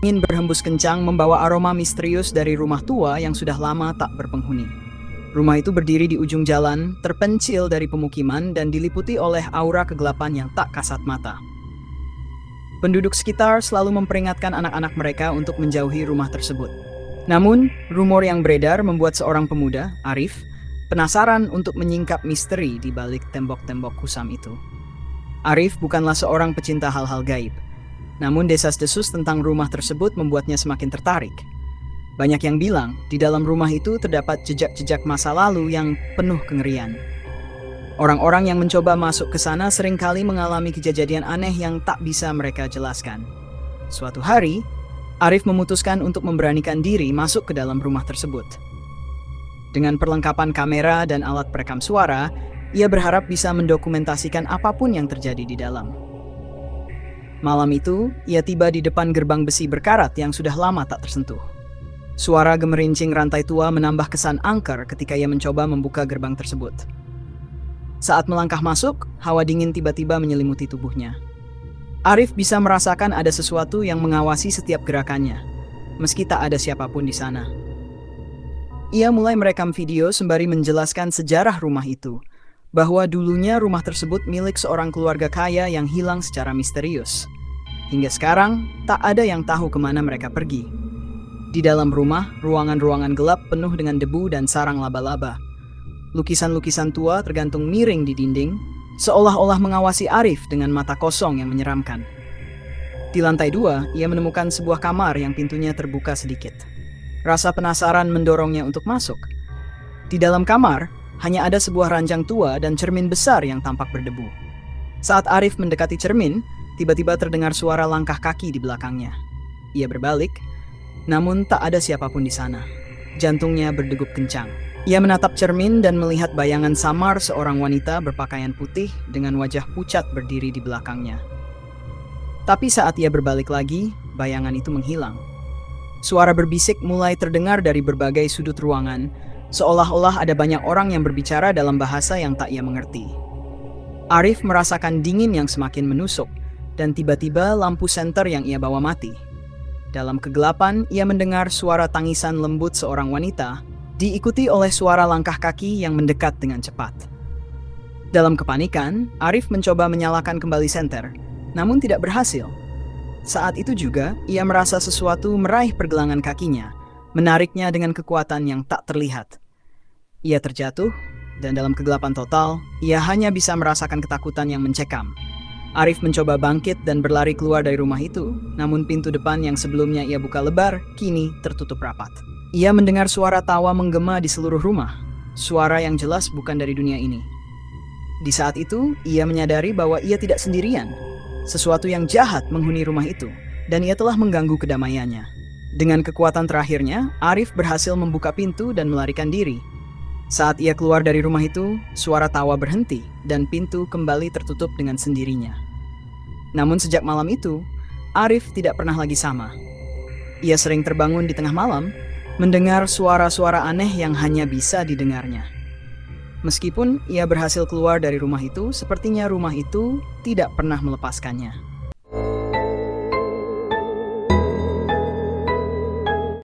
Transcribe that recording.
Angin berhembus kencang membawa aroma misterius dari rumah tua yang sudah lama tak berpenghuni. Rumah itu berdiri di ujung jalan, terpencil dari pemukiman dan diliputi oleh aura kegelapan yang tak kasat mata. Penduduk sekitar selalu memperingatkan anak-anak mereka untuk menjauhi rumah tersebut. Namun, rumor yang beredar membuat seorang pemuda, Arif, penasaran untuk menyingkap misteri di balik tembok-tembok kusam itu. Arif bukanlah seorang pecinta hal-hal gaib. Namun desas-desus tentang rumah tersebut membuatnya semakin tertarik. Banyak yang bilang, di dalam rumah itu terdapat jejak-jejak masa lalu yang penuh kengerian. Orang-orang yang mencoba masuk ke sana seringkali mengalami kejadian aneh yang tak bisa mereka jelaskan. Suatu hari, Arif memutuskan untuk memberanikan diri masuk ke dalam rumah tersebut. Dengan perlengkapan kamera dan alat perekam suara, ia berharap bisa mendokumentasikan apapun yang terjadi di dalam. Malam itu, ia tiba di depan gerbang besi berkarat yang sudah lama tak tersentuh. Suara gemerincing rantai tua menambah kesan angker ketika ia mencoba membuka gerbang tersebut. Saat melangkah masuk, hawa dingin tiba-tiba menyelimuti tubuhnya. Arif bisa merasakan ada sesuatu yang mengawasi setiap gerakannya, meski tak ada siapapun di sana. Ia mulai merekam video sembari menjelaskan sejarah rumah itu, bahwa dulunya rumah tersebut milik seorang keluarga kaya yang hilang secara misterius. Hingga sekarang, tak ada yang tahu kemana mereka pergi. Di dalam rumah, ruangan-ruangan gelap penuh dengan debu dan sarang laba-laba. Lukisan-lukisan tua tergantung miring di dinding, seolah-olah mengawasi Arif dengan mata kosong yang menyeramkan. Di lantai 2, ia menemukan sebuah kamar yang pintunya terbuka sedikit. Rasa penasaran mendorongnya untuk masuk. Di dalam kamar, hanya ada sebuah ranjang tua dan cermin besar yang tampak berdebu. Saat Arif mendekati cermin, tiba-tiba terdengar suara langkah kaki di belakangnya. Ia berbalik, namun tak ada siapapun di sana. Jantungnya berdegup kencang. Ia menatap cermin dan melihat bayangan samar seorang wanita berpakaian putih dengan wajah pucat berdiri di belakangnya. Tapi saat ia berbalik lagi, bayangan itu menghilang. Suara berbisik mulai terdengar dari berbagai sudut ruangan, seolah-olah ada banyak orang yang berbicara dalam bahasa yang tak ia mengerti. Arif merasakan dingin yang semakin menusuk, dan tiba-tiba lampu senter yang ia bawa mati. Dalam kegelapan, ia mendengar suara tangisan lembut seorang wanita, diikuti oleh suara langkah kaki yang mendekat dengan cepat. Dalam kepanikan, Arif mencoba menyalakan kembali senter, namun tidak berhasil. Saat itu juga, ia merasa sesuatu meraih pergelangan kakinya, menariknya dengan kekuatan yang tak terlihat. Ia terjatuh, dan dalam kegelapan total, ia hanya bisa merasakan ketakutan yang mencekam. Arif mencoba bangkit dan berlari keluar dari rumah itu, namun pintu depan yang sebelumnya ia buka lebar, kini tertutup rapat. Ia mendengar suara tawa menggema di seluruh rumah, suara yang jelas bukan dari dunia ini. Di saat itu, ia menyadari bahwa ia tidak sendirian. Sesuatu yang jahat menghuni rumah itu, dan ia telah mengganggu kedamaiannya. Dengan kekuatan terakhirnya, Arif berhasil membuka pintu dan melarikan diri. Saat ia keluar dari rumah itu, suara tawa berhenti dan pintu kembali tertutup dengan sendirinya. Namun sejak malam itu, Arif tidak pernah lagi sama. Ia sering terbangun di tengah malam, mendengar suara-suara aneh yang hanya bisa didengarnya. Meskipun ia berhasil keluar dari rumah itu, sepertinya rumah itu tidak pernah melepaskannya.